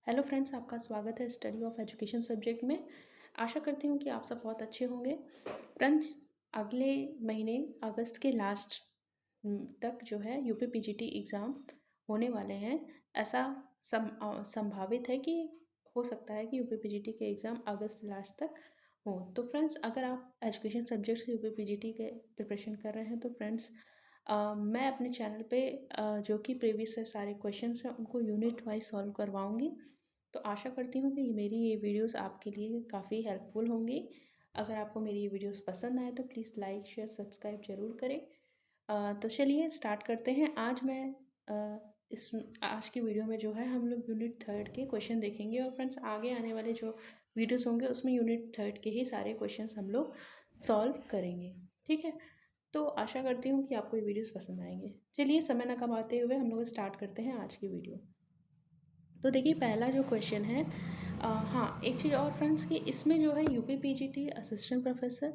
Hello friends, आपका स्वागत है स्टडी ऑफ एजुकेशन सब्जेक्ट में। आशा करती हूँ कि आप सब बहुत अच्छे होंगे। फ्रेंड्स, अगले महीने अगस्त के लास्ट तक जो है यूपी पीजीटी एग्ज़ाम होने वाले हैं। ऐसा संभावित है कि हो सकता है कि यूपी पीजीटी के एग्ज़ाम अगस्त लास्ट तक हो। तो फ्रेंड्स, अगर आप एजुकेशन सब्जेक्ट से यूपी पीजीटी के प्रिपरेशन कर रहे हैं तो फ्रेंड्स मैं अपने चैनल पे जो कि प्रीवियस सारे क्वेश्चंस हैं उनको यूनिट वाइज सॉल्व करवाऊंगी। तो आशा करती हूँ कि मेरी ये वीडियोस आपके लिए काफ़ी हेल्पफुल होंगी। अगर आपको मेरी ये वीडियोस पसंद आए तो प्लीज़ लाइक शेयर सब्सक्राइब ज़रूर करें। तो चलिए स्टार्ट करते हैं। इस आज की वीडियो में जो है हम लोग यूनिट थर्ड के क्वेश्चन देखेंगे और फ्रेंड्स आगे आने वाले जो वीडियोस होंगे उसमें यूनिट थर्ड के ही सारे क्वेश्चंस हम लोग सॉल्व करेंगे। ठीक है, तो आशा करती हूँ कि आपको ये वीडियोस पसंद आएंगे। चलिए समय न कमाते हुए हम लोग स्टार्ट करते हैं आज की वीडियो। तो देखिए पहला जो क्वेश्चन है, हाँ एक चीज़ और फ्रेंड्स कि इसमें जो है UP PGT assistant professor,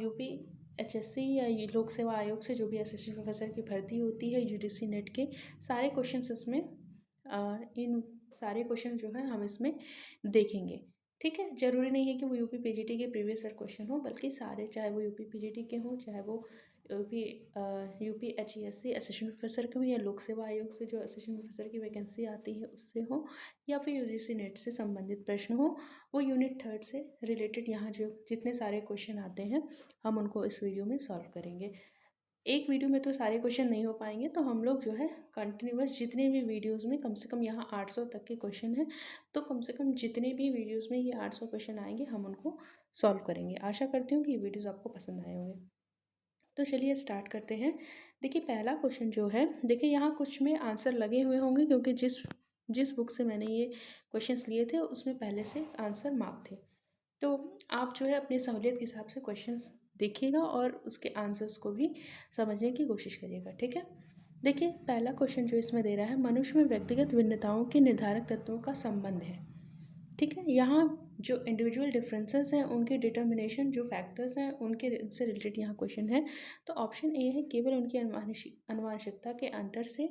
UP HSC या लोक सेवा आयोग से जो भी असिस्टेंट प्रोफेसर की भर्ती होती है यूजीसी नेट के सारे क्वेश्चंस इसमें इन सारे क्वेश्चन जो है हम इसमें देखेंगे। ठीक है, जरूरी नहीं है कि वो यूपी पीजीटी के प्रीवियस ईयर क्वेश्चन हो, बल्कि सारे चाहे वो यूपी पीजीटी के हों, चाहे वो यूपी एचईएससी असिस्टेंट प्रोफेसर के हो या लोक सेवा आयोग से जो असिस्टेंट प्रोफेसर की वैकेंसी आती है उससे हो, या फिर यूजीसी नेट से संबंधित प्रश्न हो, वो यूनिट थर्ड से रिलेटेड यहाँ जो जितने सारे क्वेश्चन आते हैं हम उनको इस वीडियो में सॉल्व करेंगे। एक वीडियो में तो सारे क्वेश्चन नहीं हो पाएंगे, तो हम लोग जो है कंटिन्यूअस जितने भी वीडियोस में कम से कम यहाँ 800 तक के क्वेश्चन हैं, तो कम से कम जितने भी वीडियोस में ये 800 क्वेश्चन आएंगे हम उनको सॉल्व करेंगे। आशा करती हूँ कि ये वीडियोस आपको पसंद आए होंगे। तो चलिए स्टार्ट करते हैं। देखिए पहला क्वेश्चन जो है, देखिए यहाँ कुछ में आंसर लगे हुए होंगे क्योंकि जिस जिस बुक से मैंने ये क्वेश्चंस लिए थे उसमें पहले से आंसर मार्क थे। तो आप जो है अपनी सहूलियत के हिसाब से क्वेश्चंस देखिएगा और उसके आंसर्स को भी समझने की कोशिश करिएगा। ठीक है, देखिए पहला क्वेश्चन जो इसमें दे रहा है, मनुष्य में व्यक्तिगत भिन्नताओं के निर्धारक तत्वों का संबंध है। ठीक है, यहाँ जो इंडिविजुअल डिफरेंसेस हैं उनके डिटर्मिनेशन जो फैक्टर्स हैं उनसे रिलेटेड यहाँ क्वेश्चन है। तो ऑप्शन ए है केवल उनकी अनुवांशिकता के अंतर से,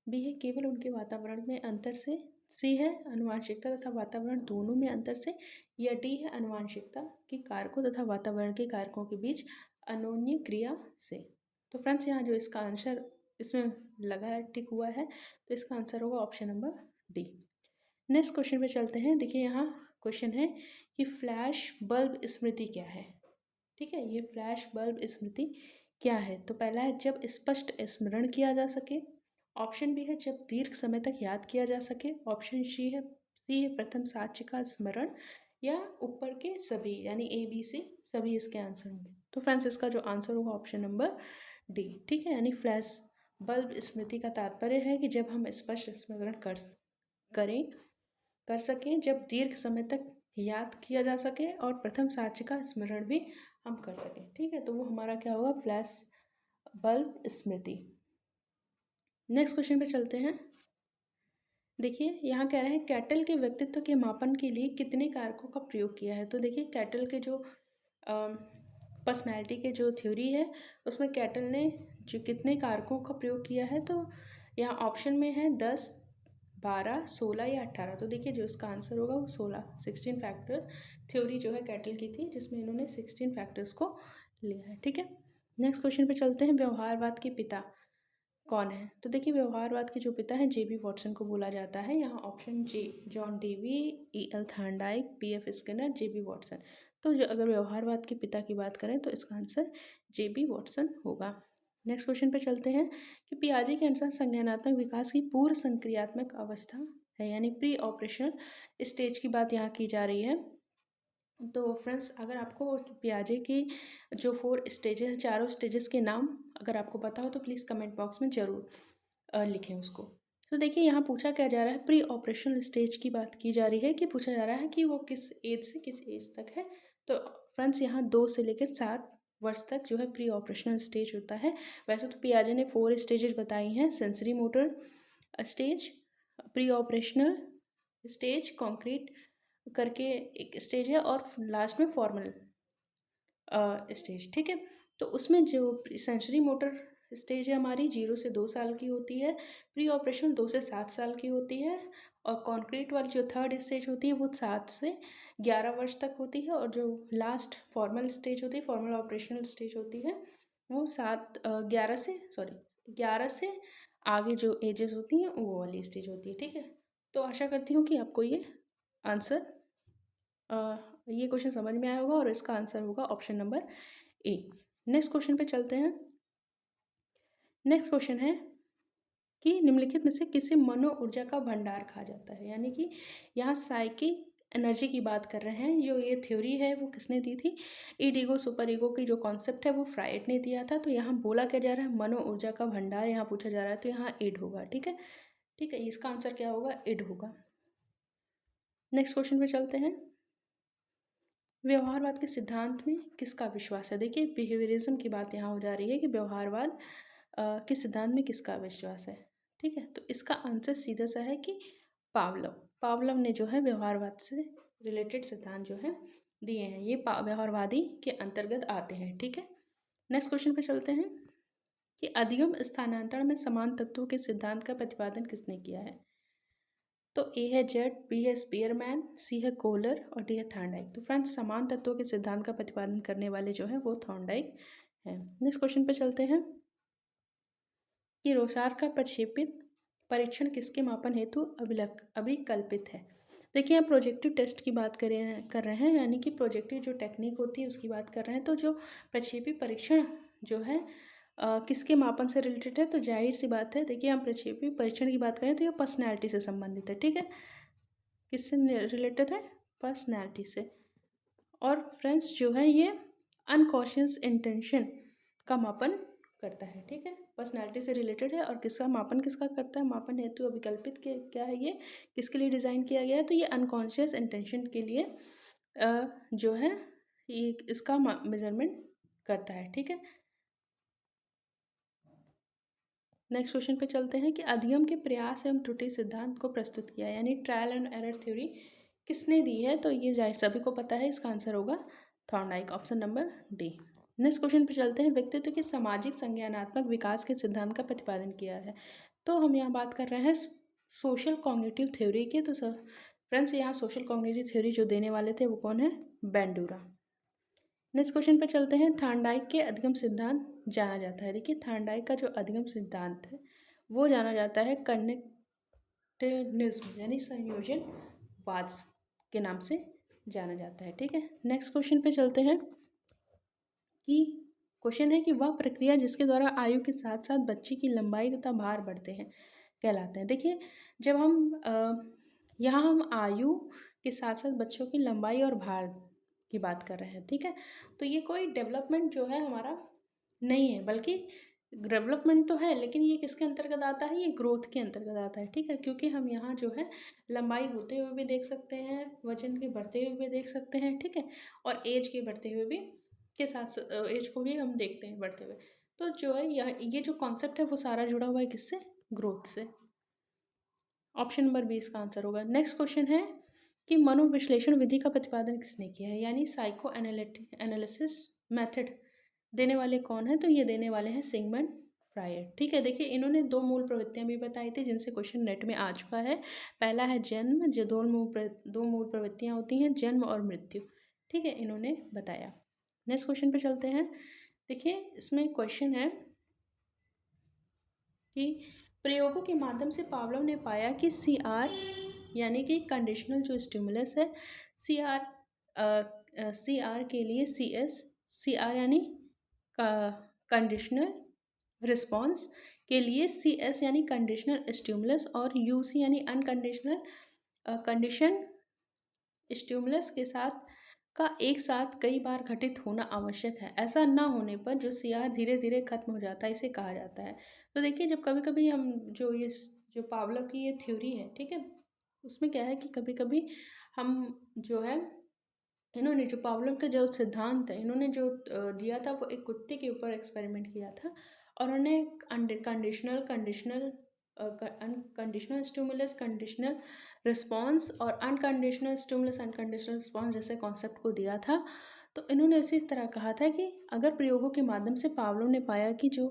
बी है केवल उनके वातावरण में अंतर से, सी है अनुवांशिकता तथा वातावरण दोनों में अंतर से, या डी है अनुवांशिकता के कारकों तथा वातावरण के कारकों के बीच अनोन्य क्रिया से। तो फ्रेंड्स यहाँ जो इसका आंसर इसमें लगा है टिक हुआ है, तो इसका आंसर होगा option number D. Next question पे चलते हैं। देखिए यहाँ क्वेश्चन है कि फ्लैश बल्ब स्मृति क्या है। ठीक है, ये फ्लैश बल्ब स्मृति क्या है। तो पहला है जब स्पष्ट स्मरण किया जा सके, ऑप्शन बी है जब दीर्घ समय तक याद किया जा सके, ऑप्शन सी है प्रथम साक्ष्य का स्मरण, या ऊपर के सभी यानी ए बी सी सभी इसके आंसर होंगे। तो फ्रेंड्स इसका जो आंसर होगा ऑप्शन नंबर डी। ठीक है, यानी फ्लैश बल्ब स्मृति का तात्पर्य है कि जब हम स्पष्ट स्मरण करें कर सकें, जब दीर्घ समय तक याद किया जा सके और प्रथम साक्ष्य का स्मरण भी हम कर सकें। ठीक है, तो वो हमारा क्या होगा, फ्लैश बल्ब स्मृति। नेक्स्ट क्वेश्चन पे चलते हैं। देखिए यहाँ कह रहे हैं कैटल के व्यक्तित्व के मापन के लिए कितने कारकों का प्रयोग किया है। तो देखिए कैटल के जो पर्सनैलिटी के जो थ्योरी है उसमें कैटल ने जो कितने कारकों का प्रयोग किया है, तो यहाँ ऑप्शन में है 10, 12, 16 या 18। तो देखिए जो इसका आंसर होगा वो 16 फैक्टर थ्योरी जो है कैटल की थी, जिसमें इन्होंने 16 फैक्टर्स को लिया है। ठीक है, नेक्स्ट क्वेश्चन पे चलते हैं। व्यवहारवाद के पिता कौन है। तो देखिए व्यवहारवाद के जो पिता हैं जेबी वॉटसन को बोला जाता है। यहाँ option J John Dewey, E.L. Thorndike, P.F. Skinner, JB Watson. तो जो अगर व्यवहारवाद के पिता की बात करें तो इसका आंसर जेबी वॉटसन होगा। नेक्स्ट क्वेश्चन पे चलते हैं कि पियाजे के अनुसार संज्ञानात्मक विकास की पूर्व संक्रियात्मक अवस्था है, यानी प्री ऑपरेशनल स्टेज की बात यहाँ की जा रही है। तो फ्रेंड्स अगर आपको पियाजे की जो 4 स्टेजेस चारों स्टेजेस के नाम अगर आपको पता हो तो प्लीज़ कमेंट बॉक्स में ज़रूर लिखें उसको। तो देखिए यहाँ पूछा क्या जा रहा है, प्री ऑपरेशनल स्टेज की बात की जा रही है कि पूछा जा रहा है कि वो किस एज से किस एज तक है। तो फ्रेंड्स यहाँ 2 से लेकर 7 वर्ष तक जो है प्री ऑपरेशनल स्टेज होता है। वैसे तो पियाजे ने 4 स्टेजेस बताई हैं, sensory motor stage, pre operational stage, concrete करके एक स्टेज है, और लास्ट में फॉर्मल स्टेज। ठीक है, तो उसमें जो सेंसरी मोटर स्टेज है हमारी 0 से 2 साल की होती है, प्री ऑपरेशन 2 से 7 साल की होती है, और कंक्रीट वाली जो थर्ड स्टेज होती है वो 7 से 11 वर्ष तक होती है, और जो लास्ट फॉर्मल स्टेज होती है, फॉर्मल ऑपरेशनल स्टेज होती है, वो 11 से आगे जो एजेस होती हैं वो वाली स्टेज होती है। ठीक है, तो आशा करती हूँ कि आपको ये आंसर ये क्वेश्चन समझ में आया होगा, और इसका आंसर होगा option number A. Next question पे चलते हैं। नेक्स्ट क्वेश्चन है कि निम्नलिखित में से किसे मनो ऊर्जा का भंडार कहा जाता है, यानी कि यहाँ साइकिक एनर्जी की बात कर रहे हैं। जो ये थ्योरी है वो किसने दी थी? ईड ईगो सुपर ईगो की जो कॉन्सेप्ट है वो फ्राइड ने दिया था। तो यहाँ बोला क्या जा रहा है? मनो ऊर्जा का भंडार यहाँ पूछा जा रहा है, तो यहाँ ईड होगा। ठीक है, ठीक है, इसका आंसर क्या होगा? ईड होगा। नेक्स्ट क्वेश्चन पे चलते हैं। व्यवहारवाद के सिद्धांत में किसका विश्वास है? देखिए, बिहेवियरिज्म की बात यहाँ हो जा रही है कि व्यवहारवाद के सिद्धांत में किसका विश्वास है। ठीक है, तो इसका आंसर सीधा सा है कि पावलव ने जो है व्यवहारवाद से रिलेटेड सिद्धांत जो है दिए हैं, ये व्यवहारवादी के अंतर्गत आते हैं। ठीक है, नेक्स्ट क्वेश्चन पे चलते हैं कि अधिगम स्थानांतरण में समान तत्वों के सिद्धांत का प्रतिपादन किसने किया है? तो ए है जेट, बी है स्पीयरमैन, सी है कोहलर और डी है थॉर्नडाइक। तो फ्रेंड्स, समान तत्वों के सिद्धांत का प्रतिपादन करने वाले जो है वो थॉर्नडाइक है। नेक्स्ट क्वेश्चन पे चलते हैं कि रोसार का प्रक्षेपित परीक्षण किसके मापन हेतु अभिकल्पित है? देखिए, यहाँ प्रोजेक्टिव टेस्ट की बात कर रहे हैं, यानी कि प्रोजेक्टिव जो टेक्निक होती है उसकी बात कर रहे हैं। तो जो प्रक्षेपी परीक्षण जो है किसके मापन से रिलेटेड है? तो जाहिर सी बात है, देखिए हम प्रक्षेपी परीक्षण की बात करें तो ये पर्सनैलिटी से संबंधित है। ठीक है, किससे रिलेटेड है? पर्सनैलिटी से। और फ्रेंड्स जो है ये अनकॉन्शियस इंटेंशन का मापन करता है। ठीक है, पर्सनैलिटी से रिलेटेड है, और किसका मापन किसका करता है? मापन हेतु अभिकल्पित के क्या है, ये किसके लिए डिज़ाइन किया गया है? तो ये अनकॉन्शियस इंटेंशन के लिए जो है ये इसका मेजरमेंट करता है। ठीक है, नेक्स्ट क्वेश्चन पे चलते हैं कि अधिगम के प्रयास एवं त्रुटि सिद्धांत को प्रस्तुत किया, यानी ट्रायल एंड एरर थ्योरी किसने दी है? तो ये जाहिर सभी को पता है, इसका आंसर होगा Thorndike, option number D. Next question पे चलते हैं। व्यक्तित्व के सामाजिक संज्ञानात्मक विकास के सिद्धांत का प्रतिपादन किया है। तो हम यहाँ बात कर रहे हैं सोशल कॉग्निटिव थ्योरी की। तो फ्रेंड्स, यहाँ सोशल कॉग्निटिव थ्योरी जो देने वाले थे वो कौन है? बेंडूरा। नेक्स्ट क्वेश्चन पे चलते हैं। थॉर्नडाइक के अधिगम सिद्धांत जाना जाता है। देखिए, थॉर्नडाइक का जो अधिगम सिद्धांत है वो जाना जाता है कनेक्टेनिज्म, यानी संयोजनवाद के नाम से जाना जाता है। ठीक है, नेक्स्ट क्वेश्चन पे चलते हैं कि क्वेश्चन है कि वह प्रक्रिया जिसके द्वारा आयु के साथ साथ बच्चे की लंबाई तथा भार बढ़ते हैं कहलाते हैं। देखिए, जब हम यहाँ हम आयु के साथ साथ बच्चों की लंबाई और भार की बात कर रहे हैं। ठीक है, तो ये कोई डेवलपमेंट जो है हमारा नहीं है, बल्कि डेवलपमेंट तो है, लेकिन ये किसके अंतर्गत आता है? ये ग्रोथ के अंतर्गत आता है। ठीक है, क्योंकि हम यहाँ जो है लंबाई होते हुए भी देख सकते हैं, वजन के बढ़ते हुए भी देख सकते हैं। ठीक है, और एज के बढ़ते हुए भी के साथ एज को भी हम देखते हैं बढ़ते हुए। तो जो है ये जो कॉन्सेप्ट है वो सारा जुड़ा हुआ है किससे? ग्रोथ से। ऑप्शन नंबर बी इसका आंसर होगा। नेक्स्ट क्वेश्चन है कि मनोविश्लेषण विधि का प्रतिपादन किसने किया है, यानी साइको एनालिसिस मेथड देने वाले कौन है? तो ये देने वाले हैं सिगमंड फ्रायड। ठीक है, देखिए इन्होंने दो मूल प्रवृत्तियां भी बताई थी जिनसे क्वेश्चन नेट में आ चुका है। पहला है जन्म, जो दो मूल प्रवृत्तियां होती हैं, जन्म और मृत्यु। ठीक है, इन्होंने बताया। नेक्स्ट क्वेश्चन पे चलते हैं। देखिए, इसमें क्वेश्चन है कि प्रयोगों के माध्यम से पावलोव ने पाया कि CR यानी कि कंडीशनल जो स्टिमुलस है, CR के लिए CR यानी कंडीशनल रिस्पॉन्स के लिए CS यानी कंडीशनल स्टिमुलस, और UC यानी अनकंडीशनल कंडीशन स्टिमुलस के साथ का एक साथ कई बार घटित होना आवश्यक है। ऐसा ना होने पर जो CR धीरे धीरे खत्म हो जाता है, इसे कहा जाता है। तो देखिए, जब कभी कभी हम जो पावलोव की ये थ्योरी है, ठीक है, उसमें क्या है कि कभी कभी हम जो है इन्होंने जो पावलोव का जो सिद्धांत है, इन्होंने जो दिया था वो एक कुत्ते के ऊपर एक्सपेरिमेंट किया था, और उन्होंने अनकंडीशनल स्टिमुलस, कंडीशनल रिस्पॉन्स और अनकंडीशनल स्टिमुलस अनकंडीशनल रिस्पॉन्स जैसे कॉन्सेप्ट को दिया था। तो इन्होंने इसी तरह कहा था कि अगर प्रयोगों के माध्यम से पावलोव ने पाया कि जो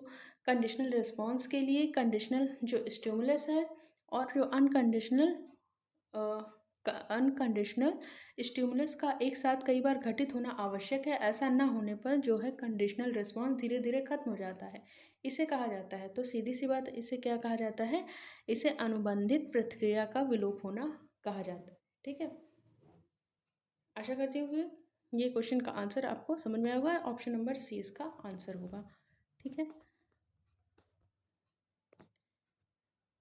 कंडीशनल रिस्पॉन्स के लिए कंडीशनल जो स्टिमुलस है और जो अनकंडीशनल अनकंडीशनल स्टिमुलस का एक साथ कई बार घटित होना आवश्यक है। ऐसा न होने पर जो है कंडीशनल रिस्पॉन्स धीरे धीरे खत्म हो जाता है, इसे कहा जाता है। तो सीधी सी बात, इसे क्या कहा जाता है? इसे अनुबंधित प्रतिक्रिया का विलोप होना कहा जाता है। ठीक है, आशा करती हूँ कि ये क्वेश्चन का आंसर आपको समझ में आएगा। ऑप्शन नंबर सी इसका आंसर होगा। ठीक है,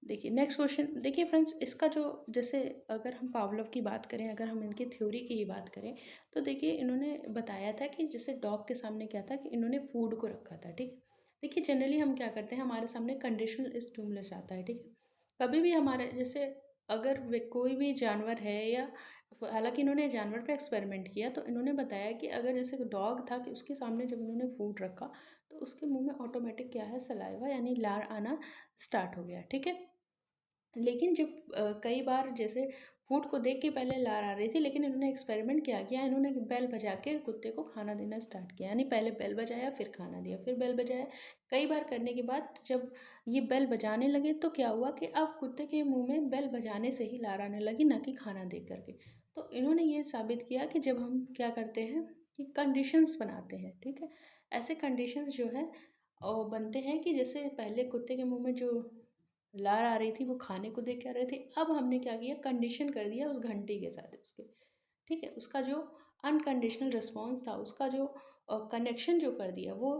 देखिए नेक्स्ट क्वेश्चन। देखिए फ्रेंड्स, इसका जो, जैसे अगर हम पावलोव की बात करें, अगर हम इनकी थ्योरी की ही बात करें, तो देखिए इन्होंने बताया था कि जैसे डॉग के सामने क्या था कि इन्होंने फूड को रखा था। ठीक है, देखिए जनरली हम क्या करते हैं, हमारे सामने कंडीशनल स्टिमुलस आता है। ठीक है, कभी भी हमारे जैसे अगर कोई भी जानवर है, या हालांकि इन्होंने जानवर पर एक्सपेरिमेंट किया, तो इन्होंने बताया कि अगर जैसे डॉग था कि उसके सामने जब इन्होंने फूड रखा तो उसके मुंह में ऑटोमेटिक क्या है, सलाइवा यानी लार आना स्टार्ट हो गया। ठीक है, लेकिन जब कई बार जैसे फूड को देख के पहले लार आ रही थी, लेकिन इन्होंने एक्सपेरिमेंट क्या किया, इन्होंने बेल बजा के कुत्ते को खाना देना स्टार्ट किया। यानी पहले बेल बजाया, फिर खाना दिया, फिर बेल बजाया। कई बार करने के बाद जब ये बेल बजाने लगे तो क्या हुआ कि अब कुत्ते के मुंह में बेल बजाने से ही लार आने लगी, ना कि खाना देख करके। तो इन्होंने ये साबित किया कि जब हम क्या करते हैं कि कंडीशंस बनाते हैं, ठीक है, ऐसे कंडीशंस जो है बनते हैं कि जैसे पहले कुत्ते के मुंह में जो लार आ रही थी वो खाने को देख के आ रहे थे, अब हमने क्या किया, कंडीशन कर दिया उस घंटी के साथ उसके। ठीक है, उसका जो अनकंडीशनल रिस्पॉन्स था, उसका जो कनेक्शन जो कर दिया, वो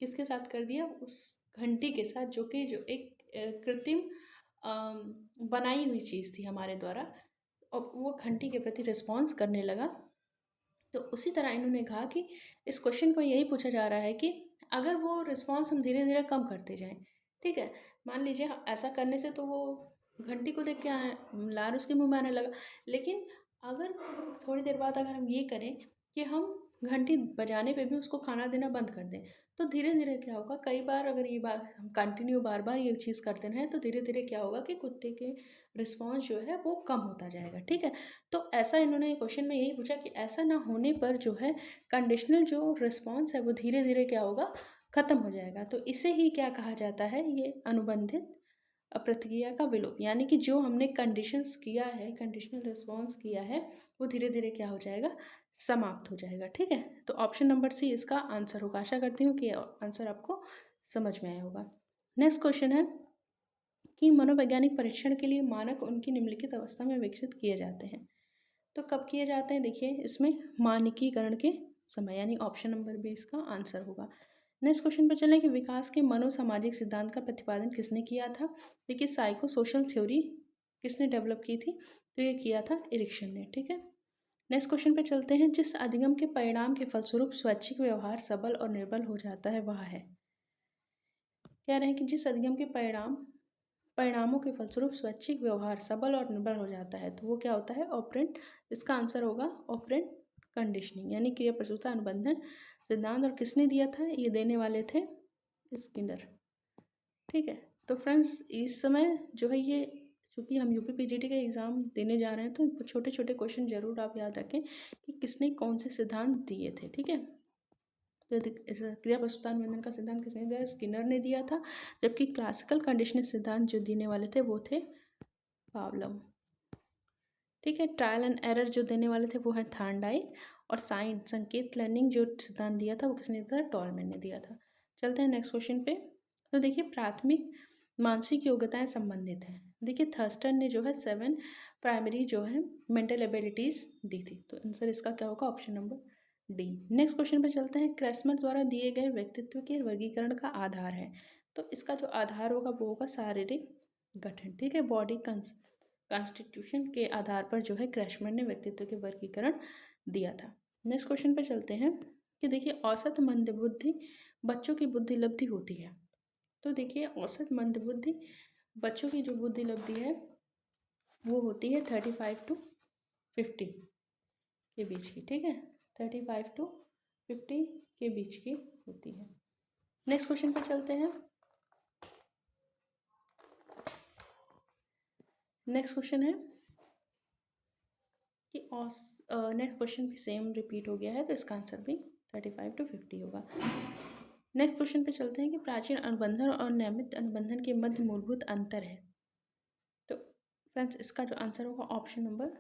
किसके साथ कर दिया, उस घंटी के साथ, जो कि जो एक कृत्रिम बनाई हुई चीज़ थी हमारे द्वारा, और वो घंटी के प्रति रिस्पॉन्स करने लगा। तो उसी तरह इन्होंने कहा कि इस क्वेश्चन को यही पूछा जा रहा है कि अगर वो रिस्पॉन्स हम धीरे धीरे कम करते जाएं, ठीक है, मान लीजिए ऐसा करने से तो वो घंटी को देख के लार उसके मुंह में आने लगा, लेकिन अगर थोड़ी देर बाद अगर हम ये करें कि हम घंटी बजाने पे भी उसको खाना देना बंद कर दें, तो धीरे धीरे क्या होगा, कई बार अगर ये बात कंटिन्यू बार बार ये चीज़ करते रहें, तो धीरे धीरे क्या होगा कि कुत्ते के रिस्पॉन्स जो है वो कम होता जाएगा। ठीक है, तो ऐसा इन्होंने क्वेश्चन में यही पूछा कि ऐसा ना होने पर जो है कंडीशनल जो रिस्पॉन्स है वो धीरे धीरे क्या होगा, खत्म हो जाएगा। तो इसे ही क्या कहा जाता है, ये अनुबंधित प्रतिक्रिया का विलोप। यानी कि जो हमने कंडीशंस किया है, कंडीशनल रिस्पॉन्स किया है, वो धीरे धीरे क्या हो जाएगा, समाप्त हो जाएगा। ठीक है, तो ऑप्शन नंबर सी इसका आंसर होगा। आशा करती हूँ कि आंसर आपको समझ में आया होगा। नेक्स्ट क्वेश्चन है कि मनोवैज्ञानिक परीक्षण के लिए मानक उनकी निम्नलिखित अवस्था में विकसित किए जाते हैं। तो कब किए जाते हैं, देखिए इसमें मानकीकरण के समय, यानी ऑप्शन नंबर बी इसका आंसर होगा। नेक्स्ट क्वेश्चन पर चलें कि विकास के मनोसामाजिक सिद्धांत का प्रतिपादन किसने किया था। देखिए साइको सोशल थ्योरी किसने डेवलप की थी, तो ये किया था एरिक्सन ने। ठीक है, नेक्स्ट क्वेश्चन पे चलते हैं। जिस अधिगम के परिणाम के फलस्वरूप स्वैच्छिक व्यवहार सबल और निर्बल हो जाता है वह है, कह रहे हैं कि जिस अधिगम के परिणामों के फलस्वरूप स्वैच्छिक व्यवहार सबल और निर्भर हो जाता है, तो वो क्या होता है, ऑपरेंट। इसका आंसर होगा ऑपरेंट कंडीशनिंग, यानी क्रिया प्रसूता अनुबंधन सिद्धांत। और किसने दिया था, ये देने वाले थे स्किनर। ठीक है, तो फ्रेंड्स इस समय जो है ये, चूँकि हम यूपीपीजीटी का एग्ज़ाम देने जा रहे हैं, तो छोटे छोटे क्वेश्चन जरूर आप याद रखें कि किसने कौन से सिद्धांत दिए थे। ठीक है, तो इस क्रिया प्रसूतानुबंधन का सिद्धांत किसने दिया, स्किनर ने दिया था। जबकि क्लासिकल कंडीशनिंग सिद्धांत जो देने वाले थे वो थे पावलोव। ठीक है, ट्रायल एंड एरर जो देने वाले थे वो है थॉर्नडाइक। और साइन संकेत लर्निंग जो सिद्धांत दिया था वो किसने दिया था, टॉलमैन ने दिया था। चलते हैं नेक्स्ट क्वेश्चन पे। तो देखिए प्राथमिक मानसिक योग्यताएं संबंधित हैं। देखिए थर्स्टन ने जो है 7 प्राइमरी जो है मेंटल एबिलिटीज़ दी थी। तो आंसर इसका क्या होगा, option number D. Next question पे चलते हैं। क्रेसमर द्वारा दिए गए व्यक्तित्व के वर्गीकरण का आधार है, तो इसका जो आधार होगा वो होगा शारीरिक गठन। ठीक है, बॉडी कॉन्स्टिट्यूशन के आधार पर जो है क्रेसमर ने व्यक्तित्व के वर्गीकरण दिया था। नेक्स्ट क्वेश्चन पे चलते हैं कि देखिए औसत मंद बुद्धि बच्चों की बुद्धि लब्धि होती है। तो देखिए औसत मंद बुद्धि बच्चों की जो बुद्धि लब्धि है वो होती है 35 to 50 के बीच की। ठीक है, 35 to 50 के बीच की होती है। नेक्स्ट क्वेश्चन पे चलते हैं। नेक्स्ट क्वेश्चन है कि नेक्स्ट क्वेश्चन भी सेम रिपीट हो गया है, तो इसका आंसर भी 35 to 50 होगा। नेक्स्ट क्वेश्चन पे चलते हैं कि प्राचीन अनुबंधन और नियमित अनुबंधन के मध्य मूलभूत अंतर है। तो फ्रेंड्स इसका जो आंसर होगा ऑप्शन नंबर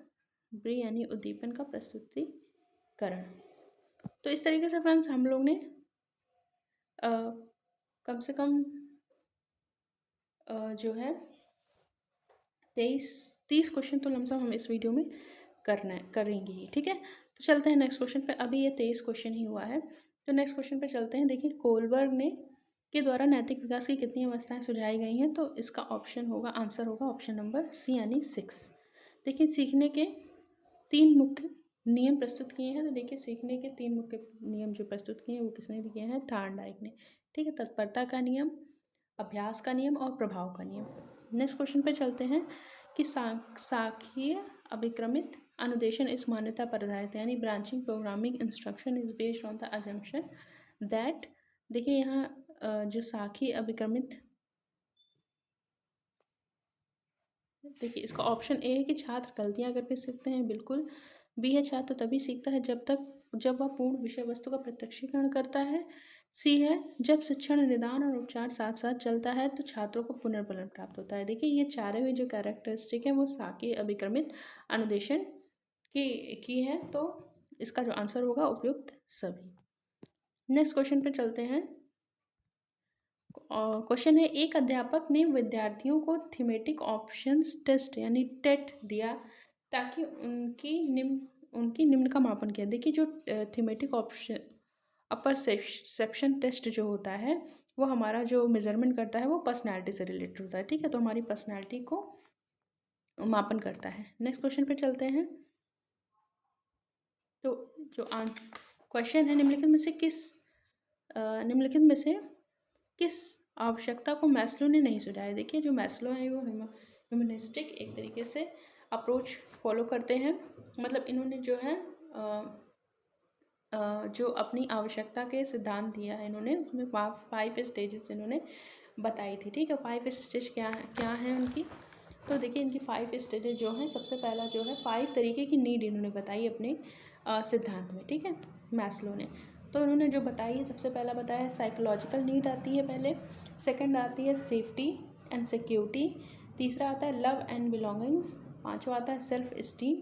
बी यानी उद्दीपन का प्रस्तुतिकरण। तो इस तरीके से फ्रेंड्स हम लोग ने कम से कम जो है 30 क्वेश्चन तो लमसम हम इस वीडियो में करेंगे ही, ठीक है। तो चलते हैं नेक्स्ट क्वेश्चन पे। अभी ये 23 क्वेश्चन ही हुआ है, तो नेक्स्ट क्वेश्चन पे चलते हैं। देखिए कोलबर्ग ने के द्वारा नैतिक विकास की कितनी अवस्थाएं सुझाई गई हैं, तो इसका ऑप्शन होगा, आंसर होगा ऑप्शन नंबर सी यानी 6। देखिए सीखने के 3 मुख्य नियम प्रस्तुत किए हैं। तो देखिए सीखने के 3 मुख्य नियम जो प्रस्तुत किए हैं वो किसने दिए हैं, थॉर्नडाइक ने, ठीक है। तत्परता का नियम, अभ्यास का नियम और प्रभाव का नियम। नेक्स्ट क्वेश्चन पे चलते हैं कि सांख्यिकीय अभिक्रमित अनुदेशन इस मान्यता पर आधारित यानी branching programming instruction is based on the assumption that, देखिए यहाँ जो सांख्यिकीय अभिक्रमित, देखिए इसका ऑप्शन ए है कि छात्र गलतियां करके सीखते हैं, बिल्कुल। बी है छात्र तभी सीखता है जब वह पूर्ण विषय वस्तु का प्रत्यक्षीकरण करता है। सी है जब शिक्षण, निदान और उपचार साथ साथ चलता है तो छात्रों को पुनर्बलन प्राप्त होता है। देखिए ये चारों ही जो कैरेक्टरिस्टिक है वो सांख्यिकीय अभिक्रमित अनुदेशन की है, तो इसका जो आंसर होगा उपयुक्त सभी। नेक्स्ट क्वेश्चन पे चलते हैं। क्वेश्चन है एक अध्यापक ने विद्यार्थियों को थीमेटिक ऑप्शंस टेस्ट यानी टेट दिया ताकि उनकी निम्न का मापन किया। देखिए जो थीमेटिक ऑप्शन परसेप्शन टेस्ट जो होता है वो हमारा जो मेजरमेंट करता है वो पर्सनैलिटी से रिलेटेड होता है, ठीक है। तो हमारी पर्सनैलिटी को मापन करता है। नेक्स्ट क्वेश्चन पे चलते हैं। तो जो क्वेश्चन है निम्नलिखित में से किस आवश्यकता को मैस्लो ने नहीं सुझाया। देखिए जो मैस्लो है वो ह्यूमनिस्टिक एक तरीके से अप्रोच फॉलो करते हैं, मतलब इन्होंने जो है जो अपनी आवश्यकता के सिद्धांत दिया है इन्होंने, उसमें 5 स्टेजेस इन्होंने बताई थी, ठीक है। 5 स्टेज क्या हैं उनकी, तो देखिए इनकी 5 स्टेजेस जो हैं, सबसे पहला जो है 5 तरीके की नीड इन्होंने बताई अपने सिद्धांत में, ठीक है, मैस्लो ने। तो उन्होंने जो बताई है, सबसे पहला बताया है साइकोलॉजिकल नीड आती है पहले, सेकंड आती है सेफ्टी एंड सिक्योरिटी, तीसरा आता है लव एंड बिलोंगिंग्स, पांचवा आता है सेल्फ इस्टीम,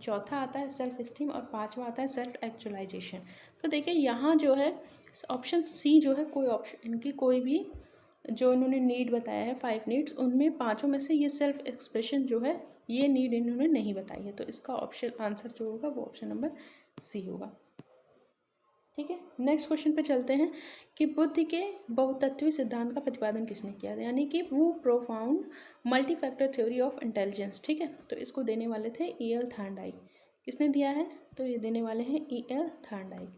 चौथा आता है सेल्फ इस्टीम और पांचवा आता है सेल्फ एक्चुअलाइजेशन। तो देखिए यहाँ जो है ऑप्शन सी जो है, कोई ऑप्शन इनकी कोई भी जो इन्होंने नीड बताया है 5 नीड्स, उनमें पांचों में से ये सेल्फ एक्सप्रेशन जो है ये नीड इन्होंने नहीं बताई है। तो इसका ऑप्शन आंसर जो होगा वो ऑप्शन नंबर सी होगा, ठीक है। नेक्स्ट क्वेश्चन पे चलते हैं कि बुद्धि के बहुतत्वीय सिद्धांत का प्रतिपादन किसने किया, यानी कि वो प्रोफाउंड मल्टीफैक्टर थ्योरी ऑफ इंटेलिजेंस, ठीक है। तो इसको देने वाले थे E.L. थॉर्नडाइक। किसने दिया है, तो ये देने वाले हैं E.L. थॉर्नडाइक।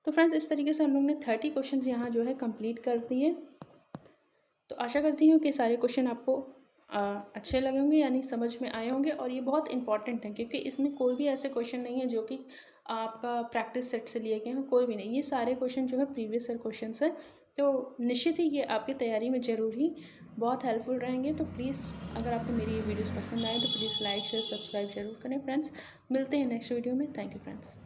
तो फ्रेंड्स इस तरीके से हम लोग ने 30 क्वेश्चन यहाँ जो है कंप्लीट कर दिए। तो आशा करती हूँ कि सारे क्वेश्चन आपको अच्छे लगे होंगे यानी समझ में आए होंगे, और ये बहुत इंपॉर्टेंट है क्योंकि इसमें कोई भी ऐसे क्वेश्चन नहीं है जो कि आपका प्रैक्टिस सेट से लिए गए हैं, कोई भी नहीं। ये सारे क्वेश्चन जो है प्रीवियस ईयर क्वेश्चन है, तो निश्चित ही ये आपकी तैयारी में ज़रूर ही बहुत हेल्पफुल रहेंगे। तो प्लीज़ अगर आपको मेरी ये वीडियोज़ पसंद आए तो प्लीज़ लाइक शेयर सब्सक्राइब जरूर करें फ्रेंड्स। मिलते हैं नेक्स्ट वीडियो में। Thank you friends.